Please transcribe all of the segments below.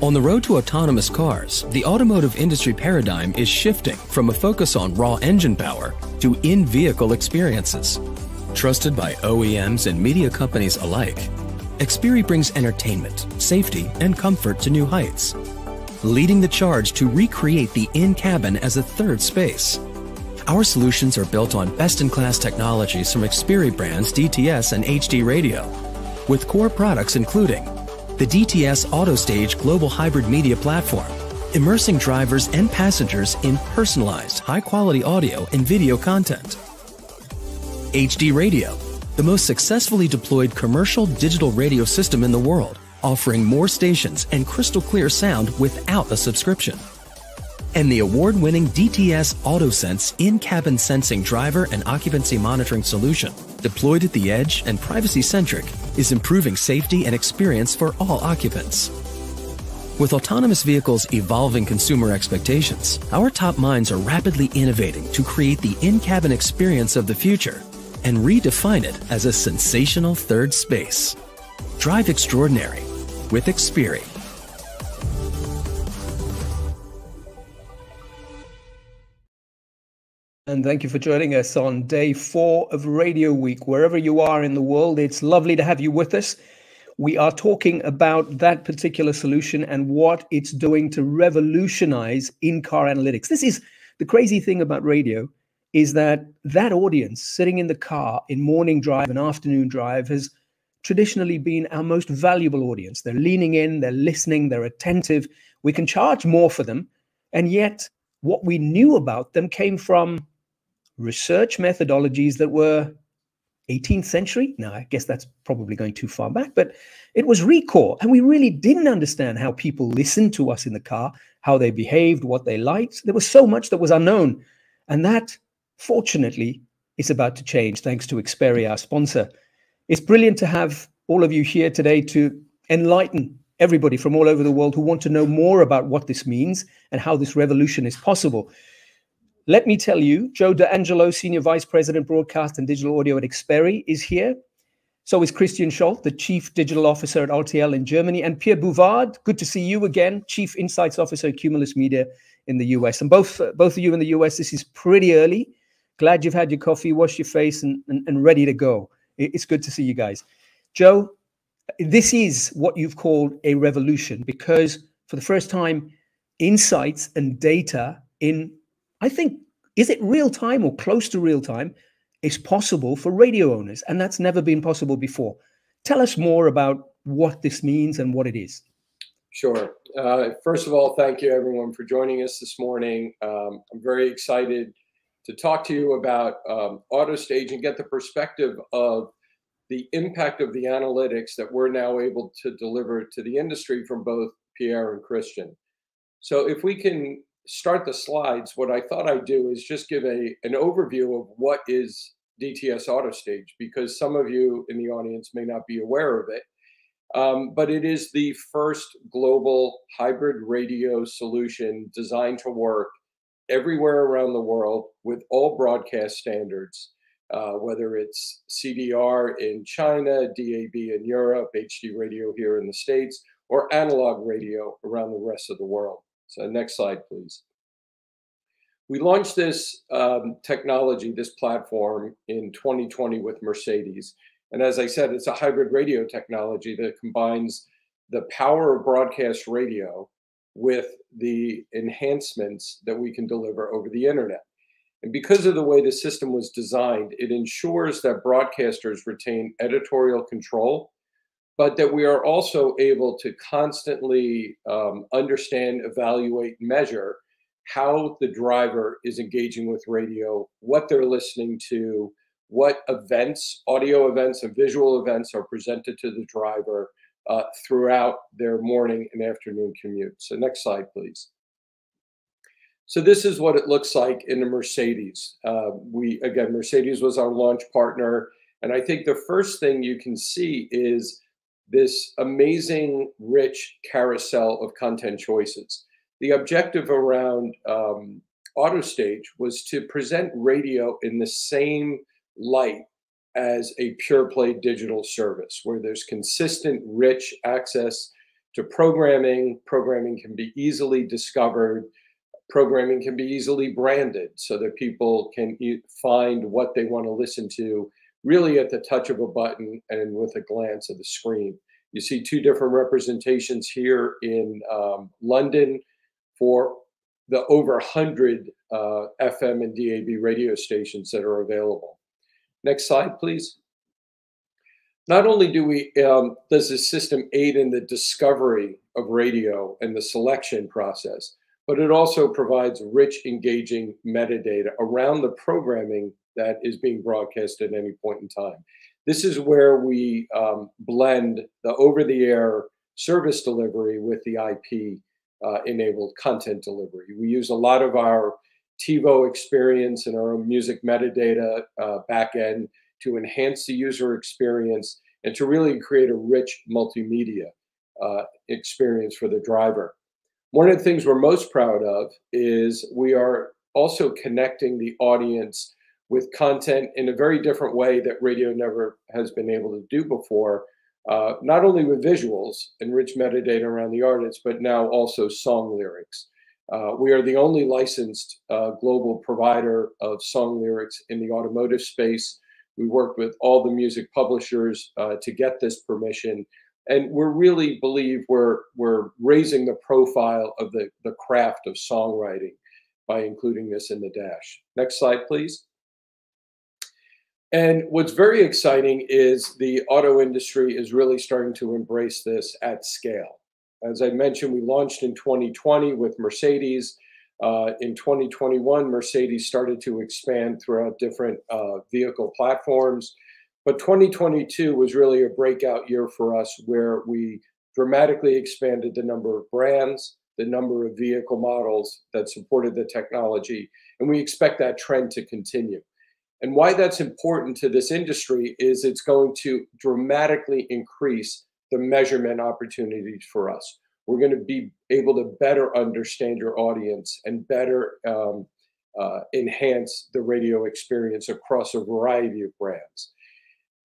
On the road to autonomous cars, the automotive industry paradigm is shifting from a focus on raw engine power to in-vehicle experiences. Trusted by OEMs and media companies alike, Xperi brings entertainment, safety, and comfort to new heights, leading the charge to recreate the in-cabin as a third space. Our solutions are built on best-in-class technologies from Xperi brands DTS and HD Radio, with core products including the DTS AutoStage global hybrid media platform, immersing drivers and passengers in personalized, high-quality audio and video content. HD Radio, the most successfully deployed commercial digital radio system in the world, offering more stations and crystal clear sound without a subscription. And the award-winning DTS AutoSense in-cabin sensing driver and occupancy monitoring solution, deployed at the edge and privacy-centric, is improving safety and experience for all occupants. With autonomous vehicles' evolving consumer expectations, our top minds are rapidly innovating to create the in-cabin experience of the future and redefine it as a sensational third space. Drive extraordinary with Xperi. And thank you for joining us on day 4 of Radio Week. Wherever you are in the world, it's lovely to have you with us. We are talking about that particular solution and what it's doing to revolutionize in-car analytics. This is the crazy thing about radio, is that audience sitting in the car in morning drive and afternoon drive has traditionally been our most valuable audience. They're leaning in, they're listening, they're attentive. We can charge more for them. And yet what we knew about them came from research methodologies that were 18th century. Now, I guess that's probably going too far back, but it was recall. And we really didn't understand how people listened to us in the car, how they behaved, what they liked. There was so much that was unknown. And that, fortunately, is about to change thanks to Xperi, our sponsor. It's brilliant to have all of you here today to enlighten everybody from all over the world who want to know more about what this means and how this revolution is possible. Let me tell you, Joe D'Angelo, Senior Vice President, Broadcast and Digital Audio at Xperi, is here. So is Christian Schalt, the Chief Digital Officer at RTL in Germany, and Pierre Bouvard, good to see you again, Chief Insights Officer at Cumulus Media in the US. And both of you in the US, this is pretty early. Glad you've had your coffee, washed your face, and ready to go. It's good to see you guys. Joe, this is what you've called a revolution, because for the first time, insights and data in, I think, is it real time or close to real time, is possible for radio owners. And that's never been possible before. Tell us more about what this means and what it is. Sure. First of all, thank you everyone for joining us this morning. I'm very excited to talk to you about AutoStage and get the perspective of the impact of the analytics that we're now able to deliver to the industry from both Pierre and Christian. So if we can start the slides, what I thought I'd do is just give an overview of what is DTS AutoStage, because some of you in the audience may not be aware of it. But it is the first global hybrid radio solution designed to work everywhere around the world with all broadcast standards, whether it's CDR in China, DAB in Europe, HD radio here in the States, or analog radio around the rest of the world. So next slide, please. We launched this technology, this platform in 2020 with Mercedes. And as I said, it's a hybrid radio technology that combines the power of broadcast radio with the enhancements that we can deliver over the internet. And because of the way the system was designed, it ensures that broadcasters retain editorial control, but that we are also able to constantly understand, evaluate, measure how the driver is engaging with radio, what they're listening to, what events, audio events and visual events are presented to the driver, throughout their morning and afternoon commute. So next slide, please. So this is what it looks like in the Mercedes. Again, Mercedes was our launch partner. And I think the first thing you can see is this amazing, rich carousel of content choices. The objective around AutoStage was to present radio in the same light as a pure play digital service, where there's consistent, rich access to programming. Programming can be easily discovered. Programming can be easily branded so that people can find what they want to listen to really at the touch of a button and with a glance of the screen. You see two different representations here in London for the over 100 FM and DAB radio stations that are available. Next slide, please. Not only does the system aid in the discovery of radio and the selection process, but it also provides rich, engaging metadata around the programming that is being broadcast at any point in time. This is where we blend the over-the-air service delivery with the IP-enabled content delivery. We use a lot of our TiVo experience and our own music metadata backend to enhance the user experience and to really create a rich multimedia experience for the driver. One of the things we're most proud of is we are also connecting the audience with content in a very different way that radio never has been able to do before, not only with visuals and rich metadata around the artist, but now also song lyrics. We are the only licensed global provider of song lyrics in the automotive space. We worked with all the music publishers to get this permission. And we really believe we're raising the profile of the craft of songwriting by including this in the dash. Next slide, please. And what's very exciting is the auto industry is really starting to embrace this at scale. As I mentioned, we launched in 2020 with Mercedes. In 2021, Mercedes started to expand throughout different vehicle platforms. But 2022 was really a breakout year for us, where we dramatically expanded the number of brands, the number of vehicle models that supported the technology, and we expect that trend to continue. And why that's important to this industry is it's going to dramatically increase the measurement opportunities for us. We're going to be able to better understand your audience and better enhance the radio experience across a variety of brands.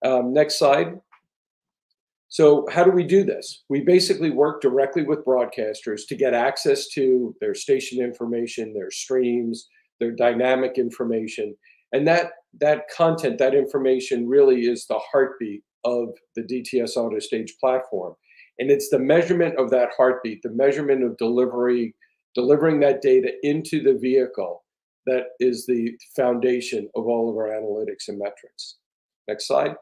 Next slide. So how do we do this? We basically work directly with broadcasters to get access to their station information, their streams, their dynamic information. And that content, that information really is the heartbeat of the DTS AutoStage platform. And it's the measurement of that heartbeat, the measurement of delivering that data into the vehicle that is the foundation of all of our analytics and metrics. Next slide.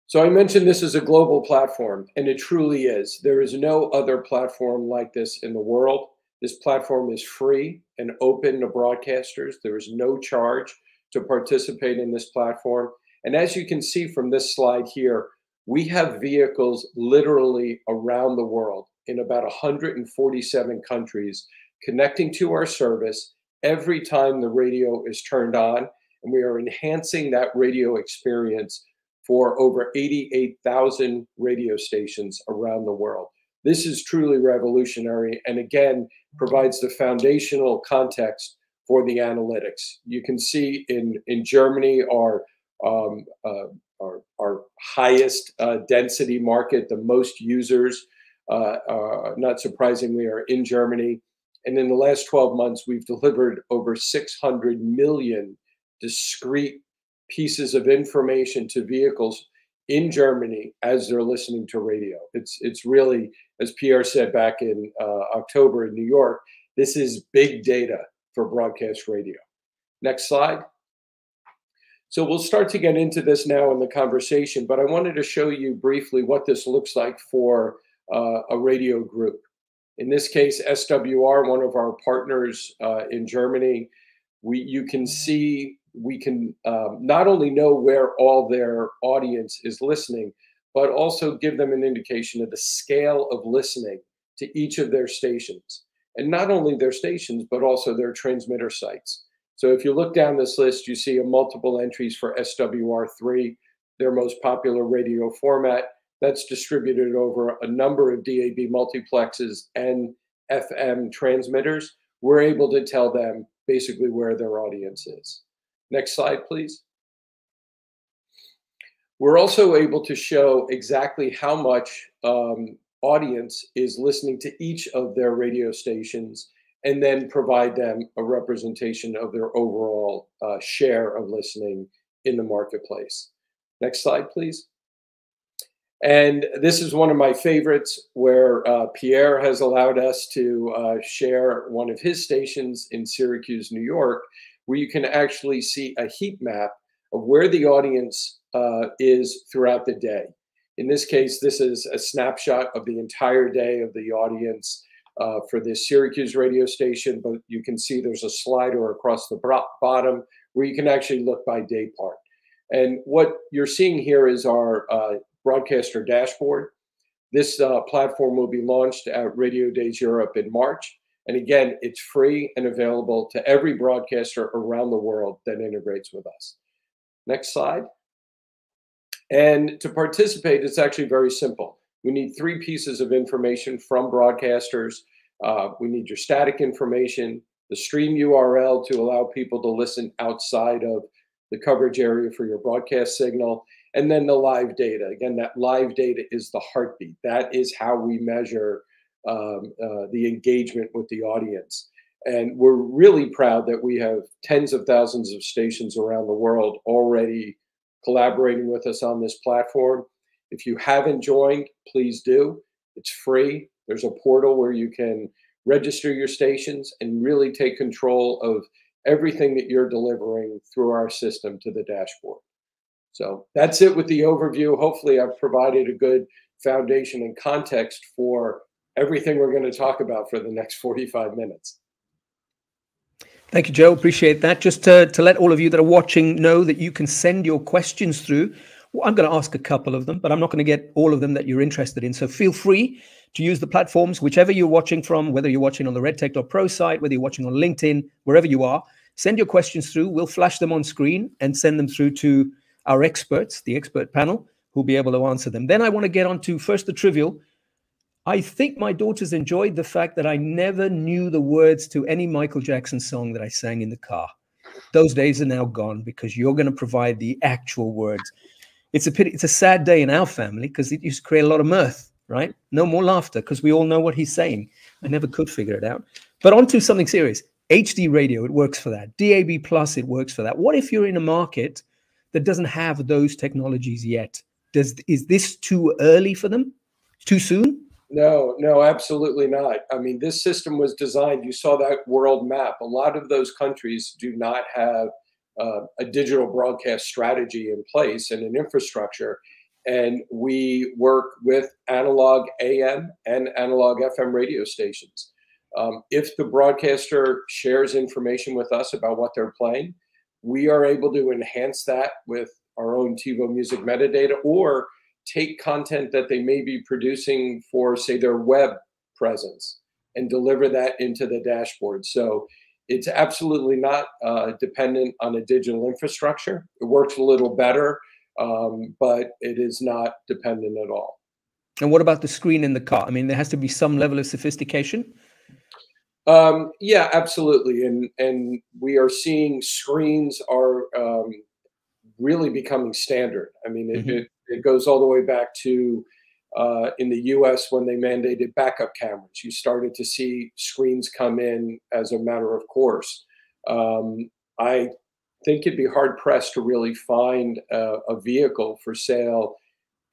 So I mentioned this is a global platform, and it truly is. There is no other platform like this in the world. This platform is free and open to broadcasters. There is no charge to participate in this platform. And as you can see from this slide here, we have vehicles literally around the world in about 147 countries connecting to our service every time the radio is turned on. And we are enhancing that radio experience for over 88,000 radio stations around the world. This is truly revolutionary, and again, provides the foundational context for the analytics. You can see in Germany, our highest density market, the most users, not surprisingly, are in Germany. And in the last 12 months, we've delivered over 600 million discrete pieces of information to vehicles in Germany as they're listening to radio. It's really, as Pierre said back in October in New York, this is big data for broadcast radio. Next slide. So we'll start to get into this now in the conversation, but I wanted to show you briefly what this looks like for a radio group. In this case, SWR, one of our partners in Germany, you can see, we can not only know where all their audience is listening, but also give them an indication of the scale of listening to each of their stations. And not only their stations, but also their transmitter sites. So if you look down this list, you see multiple entries for SWR3, their most popular radio format, that's distributed over a number of DAB multiplexes and FM transmitters. We're able to tell them basically where their audience is. Next slide, please. We're also able to show exactly how much audience is listening to each of their radio stations, and then provide them a representation of their overall share of listening in the marketplace. Next slide, please. And this is one of my favorites, where Pierre has allowed us to share one of his stations in Syracuse, New York, where you can actually see a heat map of where the audience is throughout the day. In this case, this is a snapshot of the entire day of the audience for this Syracuse radio station, but you can see there's a slider across the bottom where you can actually look by day part. And what you're seeing here is our broadcaster dashboard. This platform will be launched at Radio Days Europe in March. And again, it's free and available to every broadcaster around the world that integrates with us. Next slide. And to participate, it's actually very simple. We need 3 pieces of information from broadcasters. We need your static information, the stream URL to allow people to listen outside of the coverage area for your broadcast signal, and then the live data. Again, that live data is the heartbeat. That is how we measure the engagement with the audience. And we're really proud that we have tens of thousands of stations around the world already collaborating with us on this platform. If you haven't joined, please do. It's free. There's a portal where you can register your stations and really take control of everything that you're delivering through our system to the dashboard. So that's it with the overview. Hopefully I've provided a good foundation and context for everything we're going to talk about for the next 45 minutes. Thank you, Joe. Appreciate that. Just to let all of you that are watching know that you can send your questions through. Well, I'm going to ask a couple of them, but I'm not going to get all of them that you're interested in. So feel free to use the platforms, whichever you're watching from, whether you're watching on the RedTech.pro site, whether you're watching on LinkedIn, wherever you are, send your questions through. We'll flash them on screen and send them through to our experts, the expert panel, who'll be able to answer them. Then I want to get on to first the trivial. I think my daughters enjoyed the fact that I never knew the words to any Michael Jackson song that I sang in the car. Those days are now gone because you're going to provide the actual words. It's a pity. It's a sad day in our family because it used to create a lot of mirth, right? No more laughter because we all know what he's saying. I never could figure it out. But on to something serious. HD radio, it works for that. DAB Plus, it works for that. What if you're in a market that doesn't have those technologies yet? Is this too early for them? Too soon? No, absolutely not. I mean, this system was designed, you saw that world map. A lot of those countries do not have a digital broadcast strategy in place and an infrastructure. And we work with analog AM and analog FM radio stations. If the broadcaster shares information with us about what they're playing, we are able to enhance that with our own TiVo music metadata, or take content that they may be producing for, say, their web presence and deliver that into the dashboard. So it's absolutely not dependent on a digital infrastructure. It works a little better, but it is not dependent at all. And what about the screen in the car? I mean, there has to be some level of sophistication. Yeah, absolutely. And we are seeing screens are really becoming standard. I mean, it goes all the way back to in the US when they mandated backup cameras. You started to see screens come in as a matter of course. I think it'd be hard pressed to really find a vehicle for sale,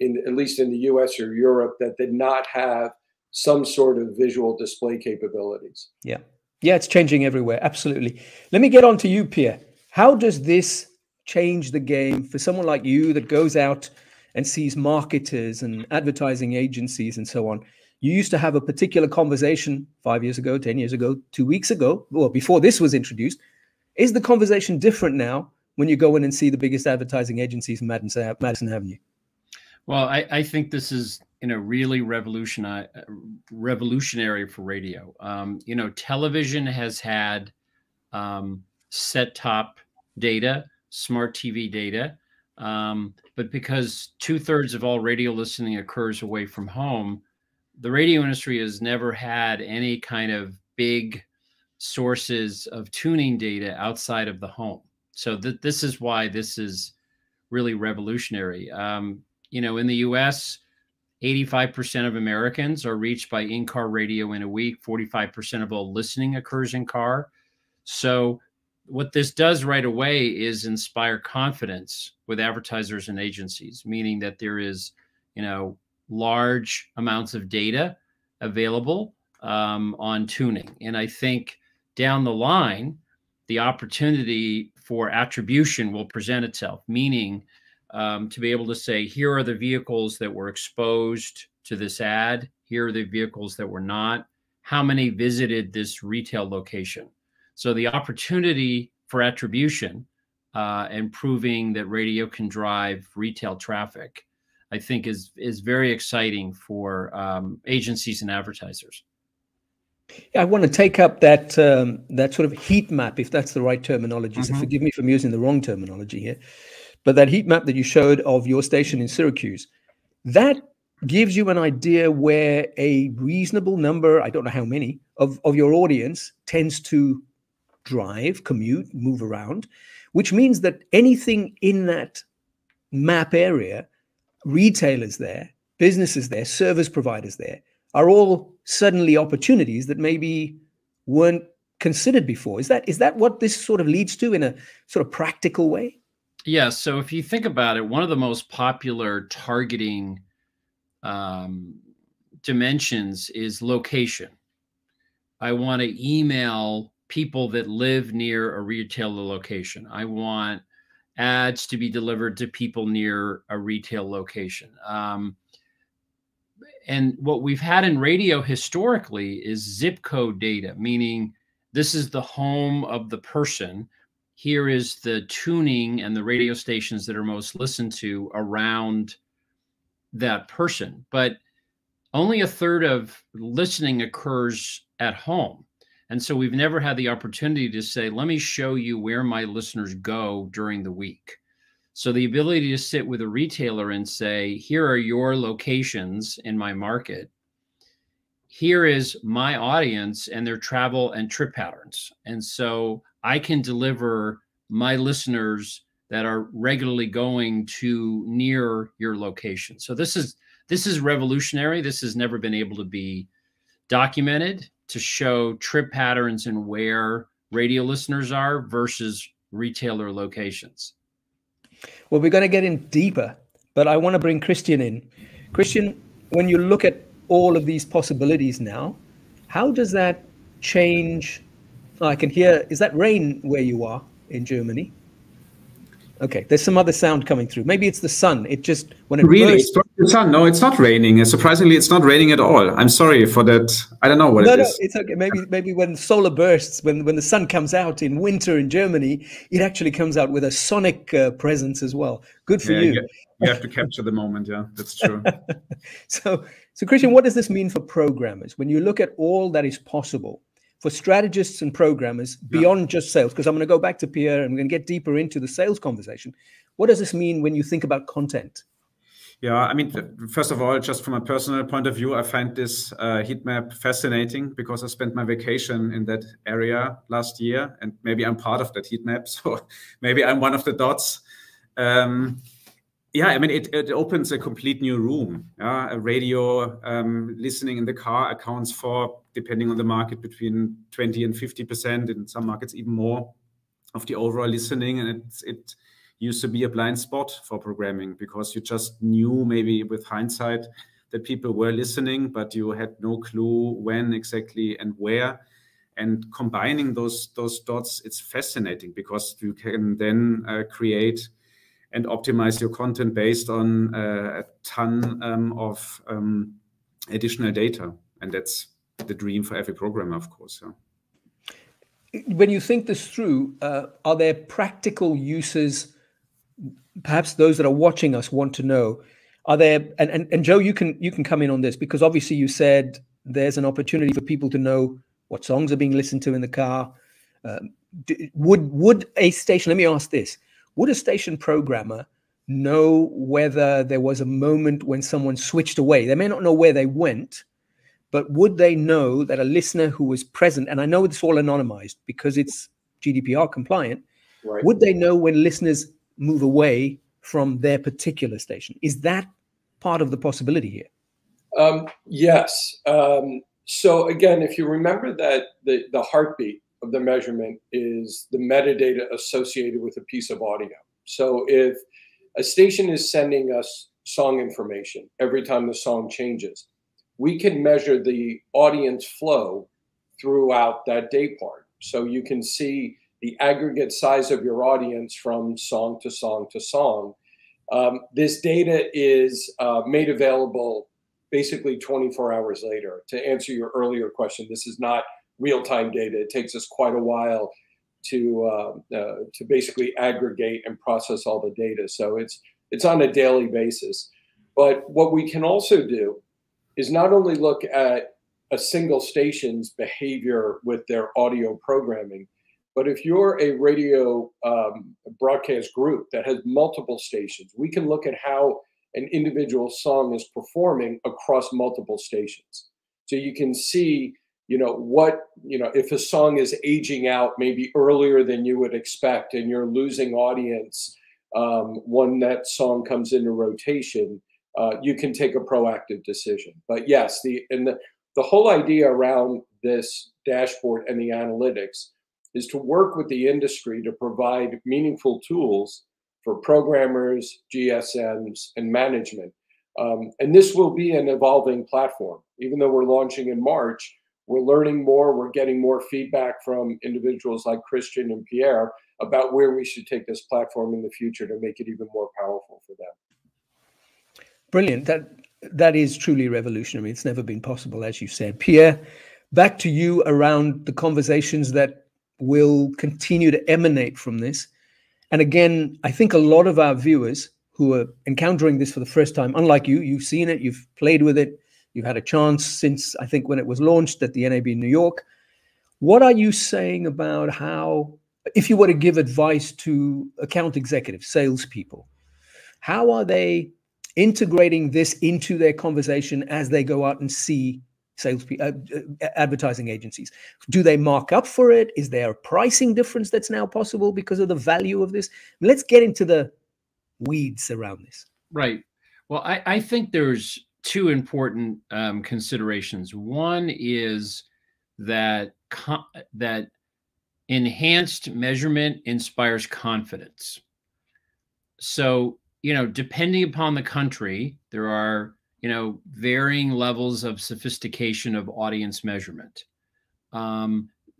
at least in the US or Europe, that did not have some sort of visual display capabilities. Yeah, it's changing everywhere. Absolutely. Let me get on to you, Pierre. How does this change the game for someone like you that goes out and sees marketers and advertising agencies and so on? You used to have a particular conversation 5 years ago, 10 years ago, 2 weeks ago, well, before this was introduced. Is the conversation different now when you go in and see the biggest advertising agencies in Madison Avenue? Well, I think this is, really revolutionary for radio. Television has had set-top data, smart TV data, but because 2/3 of all radio listening occurs away from home, the radio industry has never had any kind of big sources of tuning data outside of the home. So this is why this is really revolutionary. In the US, 85% of Americans are reached by in-car radio in a week. 45% of all listening occurs in car. So what this does right away is inspire confidence with advertisers and agencies, meaning that there is, large amounts of data available on tuning. And I think down the line, the opportunity for attribution will present itself, meaning to be able to say, here are the vehicles that were exposed to this ad. Here are the vehicles that were not. How many visited this retail location? So the opportunity for attribution and proving that radio can drive retail traffic, I think is very exciting for agencies and advertisers. I want to take up that that sort of heat map, if that's the right terminology. So forgive me for using the wrong terminology here. But that heat map that you showed of your station in Syracuse, that gives you an idea where a reasonable number, I don't know how many, of your audience tends to drive, commute, move around, which means that anything in that map area, retailers there, businesses there, service providers there, are all suddenly opportunities that maybe weren't considered before. Is that what this sort of leads to in a sort of practical way? Yeah. So if you think about it, one of the most popular targeting dimensions is location. I want to email people that live near a retailer location. I want ads to be delivered to people near a retail location. And what we've had in radio historically is zip code data, meaning this is the home of the person. Here is the tuning and the radio stations that are most listened to around that person. But only 1/3 of listening occurs at home. And so we've never had the opportunity to say, let me show you where my listeners go during the week. So the ability to sit with a retailer and say, here are your locations in my market. Here is my audience and their travel and trip patterns. And so I can deliver my listeners that are regularly going to near your location. So this is revolutionary. This has never been able to be documented, to show trip patterns and where radio listeners are versus retailer locations. Well, we're going to get in deeper, but I want to bring Christian in. Christian, when you look at all of these possibilities now, how does that change? Oh, I can hear, is that rain where you are in Germany? Okay, there's some other sound coming through. Maybe it's the sun. It just, when it really, bursts, it's the sun. No, it's not raining. Surprisingly, it's not raining at all. I'm sorry for that. I don't know what it is. No, it's okay. Maybe when solar bursts, when the sun comes out in winter in Germany, it actually comes out with a sonic presence as well. Good for you. You have to capture the moment. Yeah, that's true. So Christian, what does this mean for programmers? When you look at all that is possible for strategists and programmers beyond just sales, because I'm going to go back to Pierre and we're going to get deeper into the sales conversation. What does this mean when you think about content? Yeah, I mean, first of all, just from a personal point of view, I find this heat map fascinating because I spent my vacation in that area last year, and maybe I'm part of that heat map. So maybe I'm one of the dots. Yeah, I mean, it opens a complete new room. A radio listening in the car accounts for, depending on the market, between 20 and 50%, in some markets even more, of the overall listening. And it used to be a blind spot for programming because you just knew, maybe with hindsight, that people were listening, but you had no clue when exactly and where. And combining those dots, it's fascinating because you can then create and optimize your content based on a ton of additional data. And that's the dream for every programmer, of course. Yeah. When you think this through, are there practical uses, perhaps those that are watching us want to know, Are there, and Joe, you can come in on this, because obviously you said there's an opportunity for people to know what songs are being listened to in the car. Would a station, let me ask this, would a station programmer know whether there was a moment when someone switched away? They may not know where they went, but would they know that a listener who was present, and I know it's all anonymized because it's GDPR compliant, Right. Would they know when listeners move away from their particular station? Is that part of the possibility here? Yes. So again, if you remember that the heartbeat of the measurement is the metadata associated with a piece of audio. So if a station is sending us song information every time the song changes, we can measure the audience flow throughout that day part. So you can see the aggregate size of your audience from song to song to song. This data is made available basically 24 hours later. To answer your earlier question, this is not real-time data. It takes us quite a while to basically aggregate and process all the data. So it's on a daily basis. But what we can also do is not only look at a single station's behavior with their audio programming, but if you're a radio broadcast group that has multiple stations, we can look at how an individual song is performing across multiple stations. So you can see, if a song is aging out maybe earlier than you would expect and you're losing audience when that song comes into rotation, you can take a proactive decision. But yes, the whole idea around this dashboard and the analytics is to work with the industry to provide meaningful tools for programmers, GSMs, and management. And this will be an evolving platform. Even though we're launching in March, we're learning more, we're getting more feedback from individuals like Christian and Pierre about where we should take this platform in the future to make it even more powerful for them. Brilliant. That is truly revolutionary. It's never been possible, as you said. Pierre, back to you around the conversations that will continue to emanate from this. And again, I think a lot of our viewers who are encountering this for the first time, unlike you, you've seen it, you've played with it, you've had a chance since, I think, when it was launched at the NAB in New York. What are you saying about how, if you were to give advice to account executives, salespeople, how are they integrating this into their conversation as they go out and see advertising agencies? Do they mark up for it? Is there a pricing difference that's now possible because of the value of this? Let's get into the weeds around this. Right. Well, I think there's two important considerations. One is that enhanced measurement inspires confidence. So, depending upon the country, there are varying levels of sophistication of audience measurement.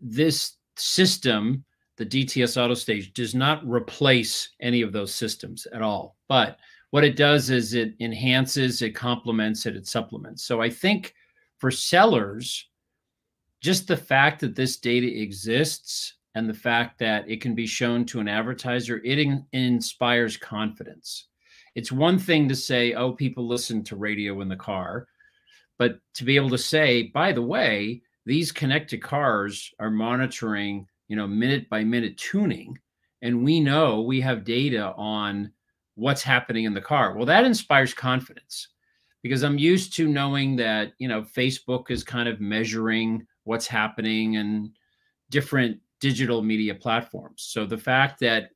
This system, the DTS AutoStage, does not replace any of those systems at all. But what it does is it enhances, it complements it, it supplements. So I think for sellers, just the fact that this data exists and the fact that it can be shown to an advertiser, it inspires confidence. It's one thing to say, oh, people listen to radio in the car, but to be able to say, by the way, these connected cars are monitoring, minute by minute tuning, and we know we have data on what's happening in the car. Well, that inspires confidence because I'm used to knowing that, Facebook is kind of measuring what's happening in different digital media platforms. So the fact that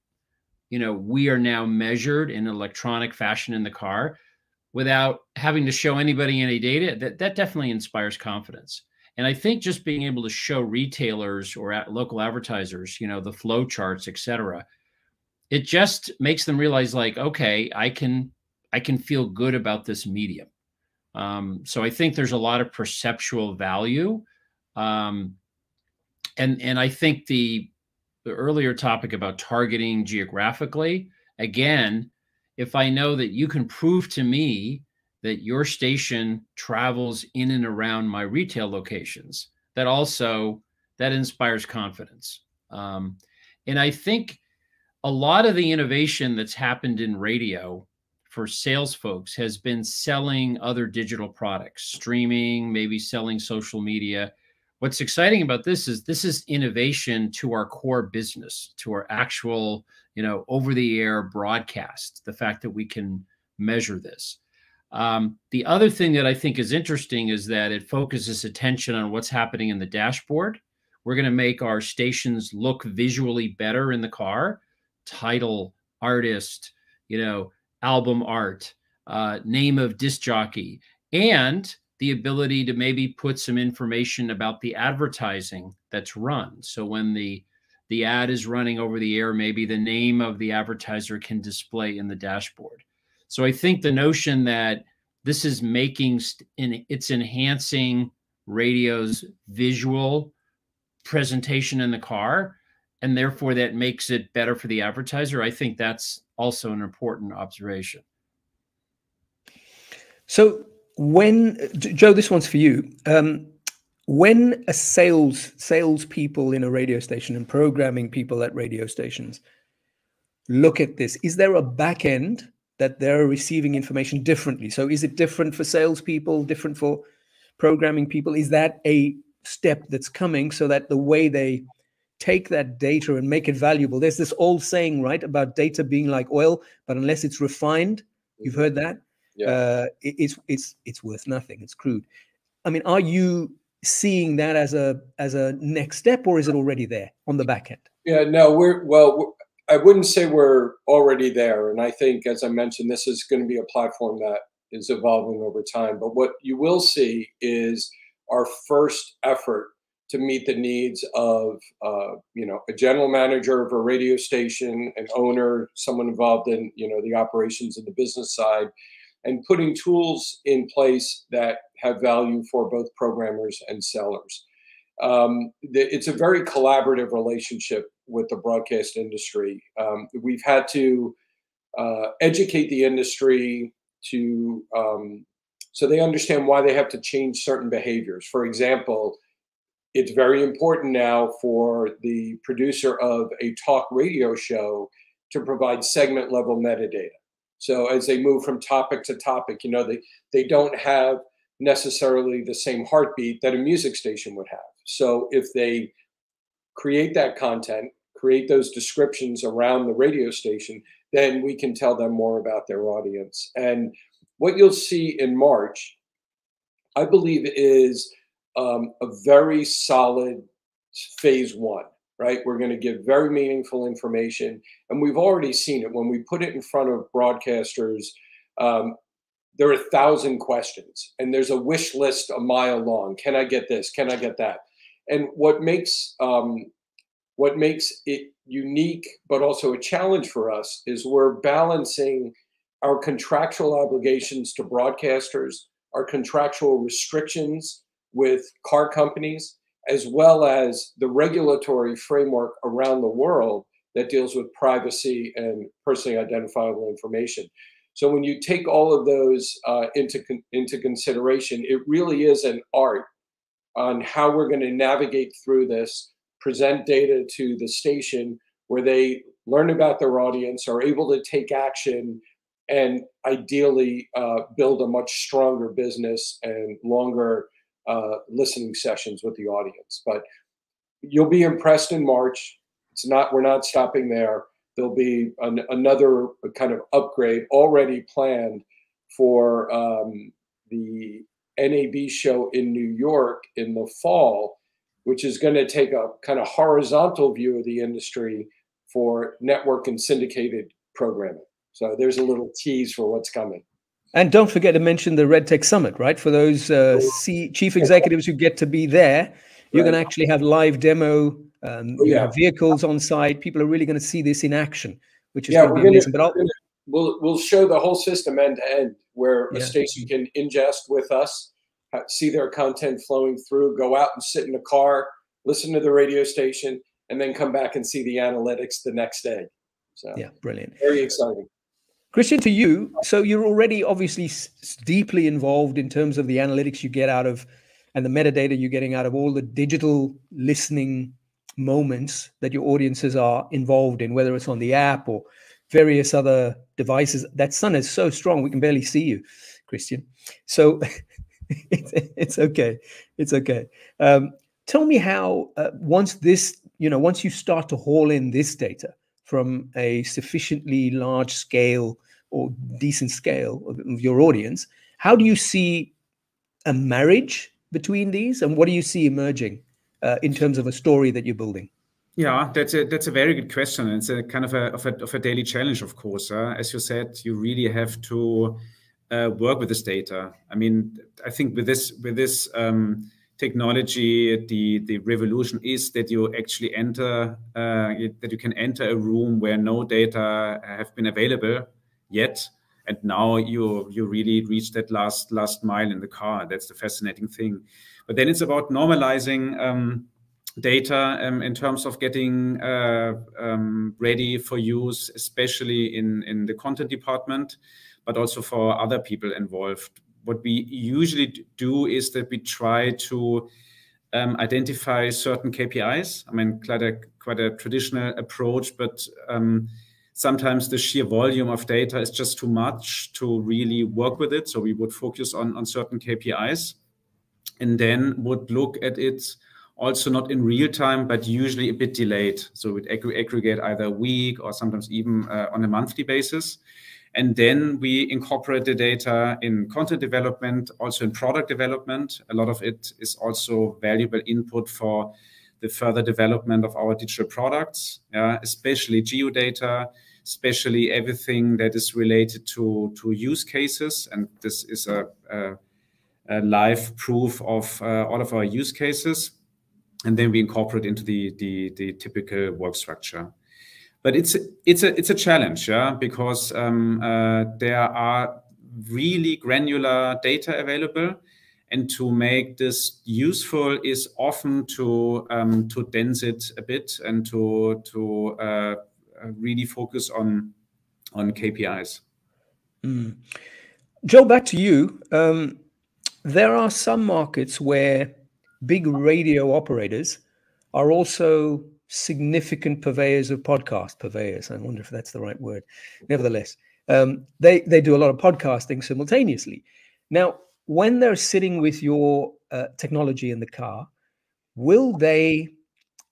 we are now measured in electronic fashion in the car without having to show anybody any data, that definitely inspires confidence. And I think just being able to show retailers or local advertisers, the flow charts, et cetera, it just makes them realize like, okay, I can feel good about this medium. So I think there's a lot of perceptual value. And I think the earlier topic about targeting geographically, again, if I know that you can prove to me that your station travels in and around my retail locations, that inspires confidence. And I think a lot of the innovation that's happened in radio for sales folks has been selling other digital products, streaming, maybe selling social media. What's exciting about this is innovation to our core business, to our actual, over-the-air broadcast, the fact that we can measure this. The other thing that I think is interesting is that it focuses attention on what's happening in the dashboard. We're going to make our stations look visually better in the car. Title, artist, album art, name of disc jockey, and the ability to maybe put some information about the advertising that's run. So when the ad is running over the air, maybe the name of the advertiser can display in the dashboard. So I think the notion that this is it's enhancing radio's visual presentation in the car, and therefore that makes it better for the advertiser. I think that's also an important observation. So Joe, this one's for you. When a salespeople in a radio station and programming people at radio stations look at this, is there a back end that they're receiving information differently? So is it different for salespeople, different for programming people? Is that a step that's coming so that the way they take that data and make it valuable? There's this old saying, right, about data being like oil, but unless it's refined, you've heard that, yeah. It's worth nothing. It's crude. I mean, are you seeing that as a next step, or is it already there on the back end? Yeah, no, I wouldn't say we're already there. And I think, as I mentioned, this is going to be a platform that is evolving over time. But what you will see is our first effort to meet the needs of, a general manager of a radio station, an owner, someone involved in, the operations and the business side, and putting tools in place that have value for both programmers and sellers. It's a very collaborative relationship with the broadcast industry. We've had to educate the industry so they understand why they have to change certain behaviors. For example, it's very important now for the producer of a talk radio show to provide segment level metadata. So as they move from topic to topic, they don't have necessarily the same heartbeat that a music station would have. So if they create that content, create those descriptions around the radio station, then we can tell them more about their audience. And what you'll see in March, I believe, is a very solid phase one, right? We're going to give very meaningful information. And we've already seen it. When we put it in front of broadcasters, there are 1,000 questions, and there's a wish list a mile long. Can I get this? Can I get that? And what makes it unique, but also a challenge for us, is we're balancing our contractual obligations to broadcasters, our contractual restrictions with car companies, as well as the regulatory framework around the world that deals with privacy and personally identifiable information. So when you take all of those into consideration, it really is an art on how we're going to navigate through this, present data to the station where they learn about their audience, are able to take action, and ideally build a much stronger business and longer listening sessions with the audience. But you'll be impressed in March. We're not stopping there. There'll be another kind of upgrade already planned for the NAB show in New York in the fall, which is going to take a kind of horizontal view of the industry for network and syndicated programming. So there's a little tease for what's coming. And don't forget to mention the RedTech Summit, right? For those chief executives who get to be there, you're going to actually have live demo. You have vehicles on site. People are really going to see this in action, which is going to be amazing. But we'll show the whole system end to end, where a station can ingest with us, see their content flowing through, go out and sit in a car, listen to the radio station, and then come back and see the analytics the next day. So yeah, brilliant. Very exciting. Christian, to you, so you're already obviously deeply involved in terms of the analytics you get out of and the metadata you're getting out of all the digital listening moments that your audiences are involved in, whether it's on the app or various other devices. That sun is so strong we can barely see you, Christian. So it's okay. It's okay. Tell me how once you start to haul in this data from a sufficiently large scale or decent scale of your audience, how do you see a marriage between these, and what do you see emerging in terms of a story that you're building? Yeah, that's a very good question. It's a kind of a daily challenge, of course. As you said, you really have to work with this data. I mean, I think with this technology, the revolution is that you actually that you can enter a room where no data have been available yet, and now you really reach that last mile in the car. That's the fascinating thing. But then it's about normalizing data in terms of getting ready for use, especially in the content department, but also for other people involved. What we usually do is that we try to identify certain KPIs. I mean, quite a traditional approach, but sometimes the sheer volume of data is just too much to really work with it. So we would focus on certain KPIs and then would look at it also not in real time, but usually a bit delayed. So we'd aggregate either a week or sometimes even on a monthly basis. And then we incorporate the data in content development, also in product development. A lot of it is also valuable input for the further development of our digital products, especially geodata, especially everything that is related to use cases. And this is a live proof of all of our use cases. And then we incorporate into the typical work structure. But it's a challenge, because there are really granular data available, and to make this useful is often to dense it a bit and to really focus on KPIs. Joe, back to you. There are some markets where big radio operators are also significant purveyors of purveyors. I wonder if that's the right word. Nevertheless, they do a lot of podcasting simultaneously. Now, when they're sitting with your technology in the car, will they,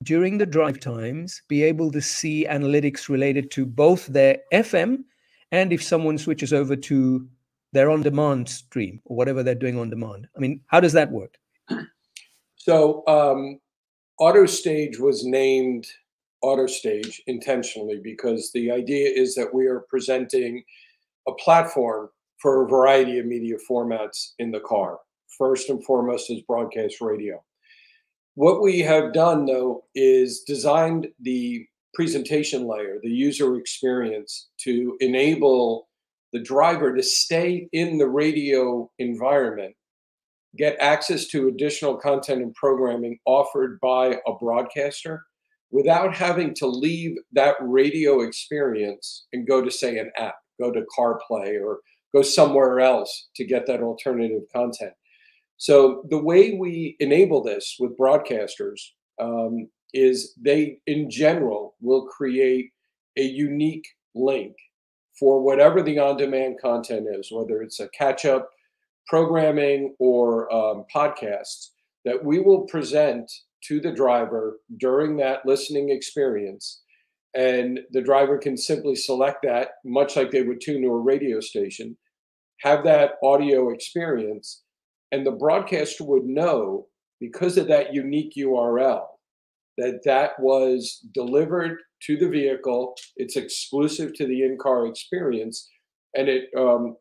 during the drive times, be able to see analytics related to both their FM and if someone switches over to their on-demand stream or whatever they're doing on demand? I mean, how does that work? So AutoStage was named AutoStage intentionally because the idea is that we are presenting a platform for a variety of media formats in the car. First and foremost is broadcast radio. What we have done, though, is designed the presentation layer, the user experience, to enable the driver to stay in the radio environment, get access to additional content and programming offered by a broadcaster without having to leave that radio experience and go to, say, an app, go to CarPlay or go somewhere else to get that alternative content. So the way we enable this with broadcasters is they, in general, will create a unique link for whatever the on-demand content is, whether it's a catch-up programming or podcasts, that we will present to the driver during that listening experience. And the driver can simply select that, much like they would tune to a radio station, have that audio experience, and the broadcaster would know, because of that unique URL, that that was delivered to the vehicle, it's exclusive to the in-car experience, and it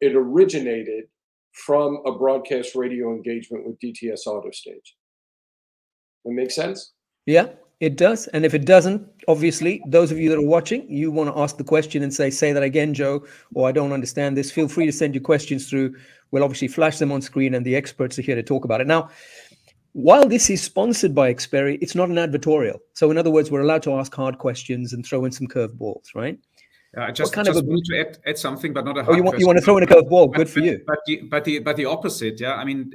originated from a broadcast radio engagement with DTS AutoStage. That make sense? Yeah, it does. And if it doesn't, obviously, those of you that are watching, you want to ask the question and say that again, Joe, or I don't understand this. Feel free to send your questions through. We'll obviously flash them on screen, and the experts are here to talk about it. Now, while this is sponsored by Xperi, it's not an advertorial. So in other words, we're allowed to ask hard questions and throw in some curveballs, right? I just want to add something, but not a hard question. You want to throw in a curveball? Good for you. But the opposite, yeah. I mean,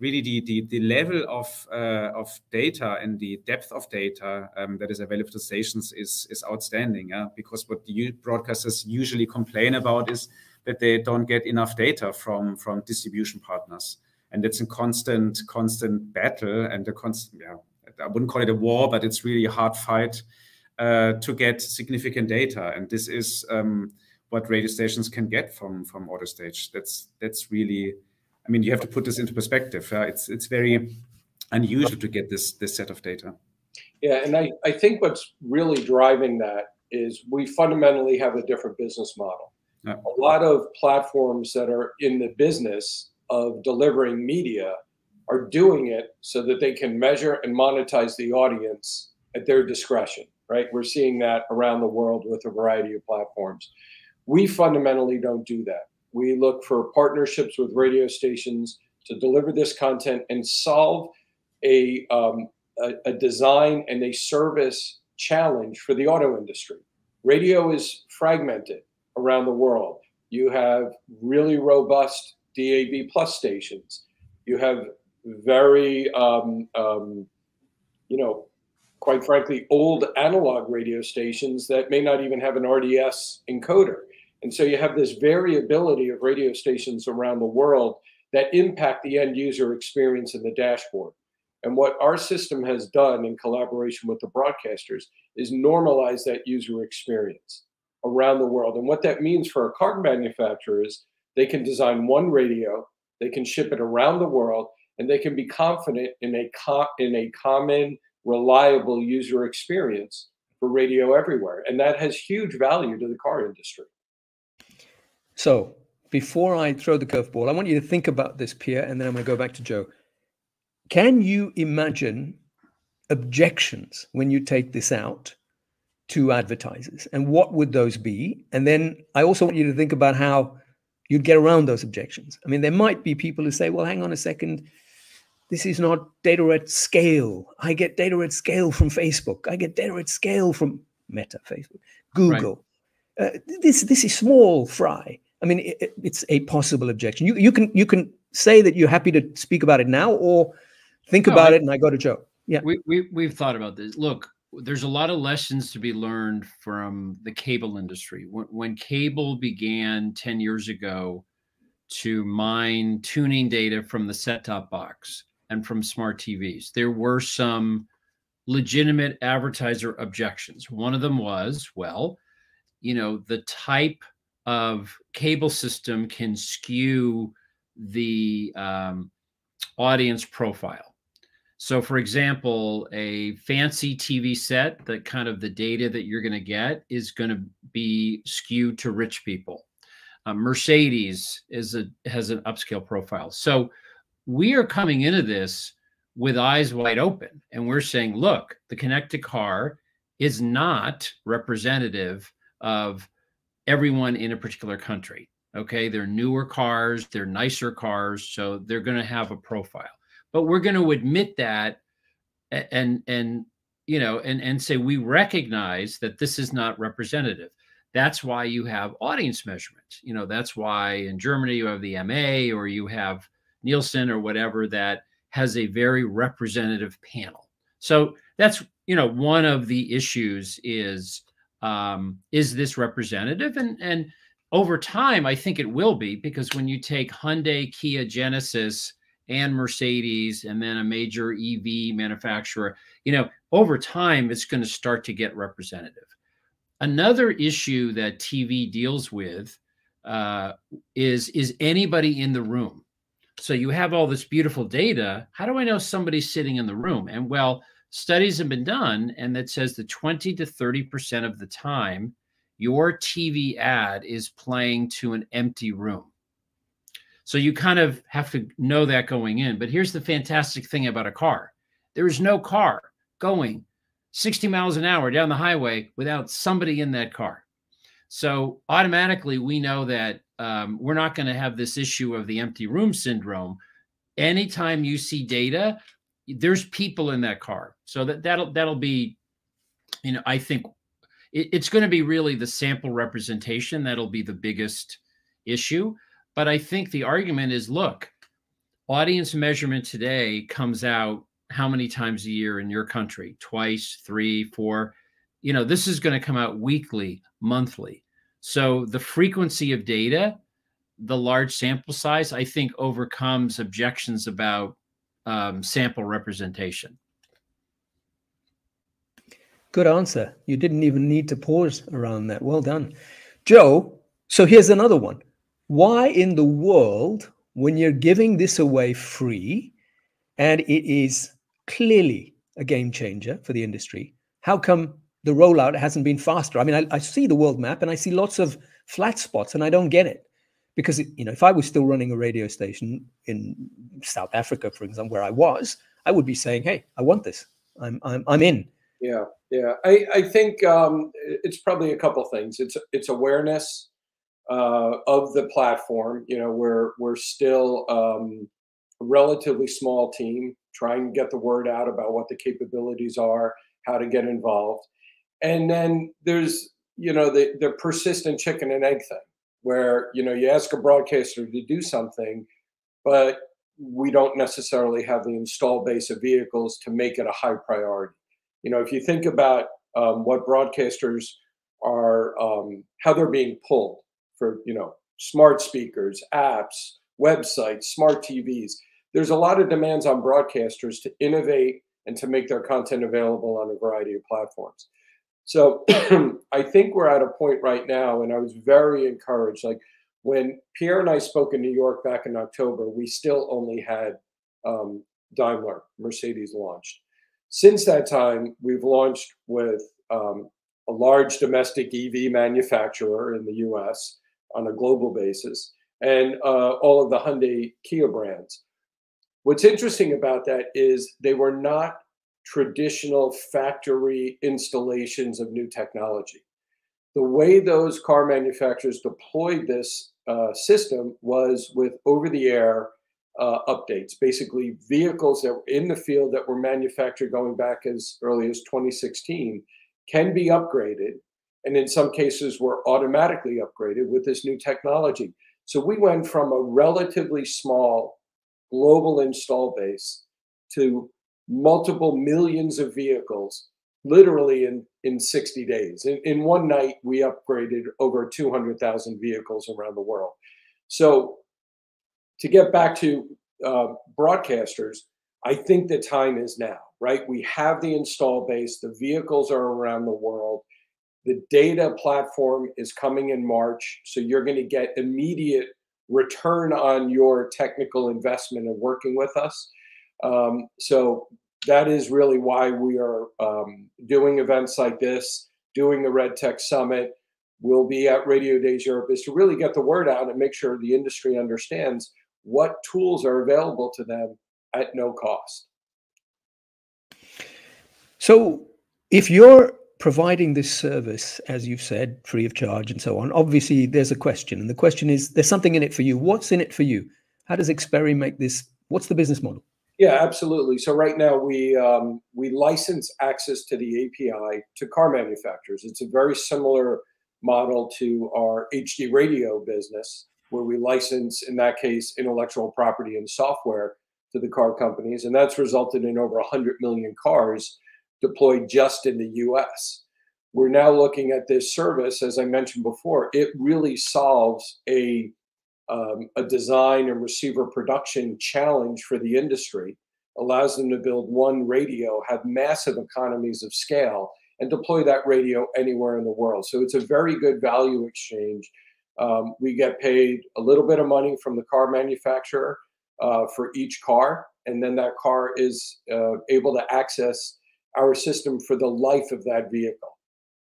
really the level of data and the depth of data that is available to stations is outstanding. Because what the broadcasters usually complain about is that they don't get enough data from distribution partners, and it's a constant battle and a constant, I wouldn't call it a war, but it's really a hard fight to get significant data. And this is what radio stations can get from AutoStage. That's really, I mean, you have to put this into perspective. It's very unusual to get this set of data. Yeah, and I think what's really driving that is we fundamentally have a different business model. Yeah. A lot of platforms that are in the business of delivering media are doing it so that they can measure and monetize the audience at their discretion, right? We're seeing that around the world with a variety of platforms. We fundamentally don't do that. We look for partnerships with radio stations to deliver this content and solve a design and a service challenge for the auto industry. Radio is fragmented around the world. You have really robust DAB+ stations. You have very, quite frankly, old analog radio stations that may not even have an RDS encoder. And so you have this variability of radio stations around the world that impact the end user experience in the dashboard. And what our system has done in collaboration with the broadcasters is normalize that user experience around the world. And what that means for a car manufacturer is they can design one radio, they can ship it around the world, and they can be confident in a common, reliable user experience for radio everywhere. And that has huge value to the car industry. So before I throw the curveball, I want you to think about this, Pierre, and then I'm going to go back to Joe. Can you imagine objections when you take this out to advertisers? And what would those be? And then I also want you to think about how you'd get around those objections. I mean, there might be people who say, well, hang on a second, this is not data at scale. I get data at scale from Facebook. I get data at scale from Meta, Facebook, Google. Right. This is small fry. I mean, it's a possible objection. You can say that you're happy to speak about it now, or think about it, and I go to Joe. Yeah, we've thought about this. Look, there's a lot of lessons to be learned from the cable industry. When cable began 10 years ago to mine tuning data from the set-top box and from smart TVs, there were some legitimate advertiser objections. One of them was, well, the type of cable system can skew the audience profile. So for example, a fancy TV set, that kind of the data that you're going to get is going to be skewed to rich people. Mercedes has an upscale profile. So we are coming into this with eyes wide open, and we're saying, look, the connected car is not representative of everyone in a particular country. Okay, they're newer cars, they're nicer cars, so they're going to have a profile. But we're going to admit that and say we recognize that this is not representative. That's why you have audience measurement. That's why in Germany you have the MA, or you have Nielsen or whatever that has a very representative panel. So that's one of the issues is this representative? And over time, I think it will be, because when you take Hyundai, Kia, Genesis, and Mercedes, and then a major EV manufacturer, over time, it's going to start to get representative. Another issue that TV deals with is anybody in the room? So you have all this beautiful data. How do I know somebody's sitting in the room? And well, studies have been done, and that says that 20 to 30% of the time, your TV ad is playing to an empty room. So you kind of have to know that going in. But here's the fantastic thing about a car. There is no car going 60 miles an hour down the highway without somebody in that car. So automatically we know that we're not going to have this issue of the empty room syndrome. Anytime you see data, there's people in that car. So that'll be, I think it's going to be really the sample representation that'll be the biggest issue. But I think the argument is, look, audience measurement today comes out how many times a year in your country? Twice, 3, 4. You know, this is going to come out weekly, monthly. So the frequency of data, the large sample size, I think overcomes objections about sample representation. Good answer. You didn't even need to pause around that. Well done. Joe, so here's another one. Why in the world, when you're giving this away free, and it is clearly a game changer for the industry, how come the rollout hasn't been faster? I mean, I see the world map and I see lots of flat spots and I don't get it. Because, you know, if I was still running a radio station in South Africa, for example, where I was, I would be saying, hey, I want this. I'm in. Yeah, yeah. I think it's probably a couple things. It's awareness of the platform. You know, we're still a relatively small team trying to get the word out about what the capabilities are, how to get involved. And then there's, you know, the persistent chicken and egg thing, where, you know, you ask a broadcaster to do something, but we don't necessarily have the install base of vehicles to make it a high priority. You know, if you think about what broadcasters are, how they're being pulled for, you know, smart speakers, apps, websites, smart TVs, there's a lot of demands on broadcasters to innovate and to make their content available on a variety of platforms. So I think we're at a point right now, and I was very encouraged. Like when Pierre and I spoke in New York back in October, we still only had Daimler, Mercedes launched. Since that time, we've launched with a large domestic EV manufacturer in the US on a global basis, and all of the Hyundai Kia brands. What's interesting about that is they were not traditional factory installations of new technology. The way those car manufacturers deployed this system was with over-the-air updates, basically vehicles that were in the field that were manufactured going back as early as 2016 can be upgraded, and in some cases were automatically upgraded with this new technology. So we went from a relatively small global install base to multiple millions of vehicles literally in 60 days. In one night, we upgraded over 200,000 vehicles around the world. So to get back to broadcasters, I think the time is now, right? We have the install base, the vehicles are around the world, the data platform is coming in March, so you're going to get immediate return on your technical investment of working with us. So that is really why we are doing events like this, doing the RedTech Summit. We'll be at Radio Days Europe, is to really get the word out and make sure the industry understands what tools are available to them at no cost. So if you're providing this service, as you've said, free of charge and so on, obviously there's a question. And the question is, there's something in it for you. What's in it for you? How does Xperi make this? What's the business model? Yeah, absolutely. So right now we license access to the API to car manufacturers. It's a very similar model to our HD radio business, where we license, in that case, intellectual property and software to the car companies. And that's resulted in over 100 million cars deployed just in the US. We're now looking at this service, as I mentioned before, it really solves a design and receiver production challenge for the industry, allows them to build one radio, have massive economies of scale, and deploy that radio anywhere in the world. So it's a very good value exchange. We get paid a little bit of money from the car manufacturer for each car, and then that car is able to access our system for the life of that vehicle.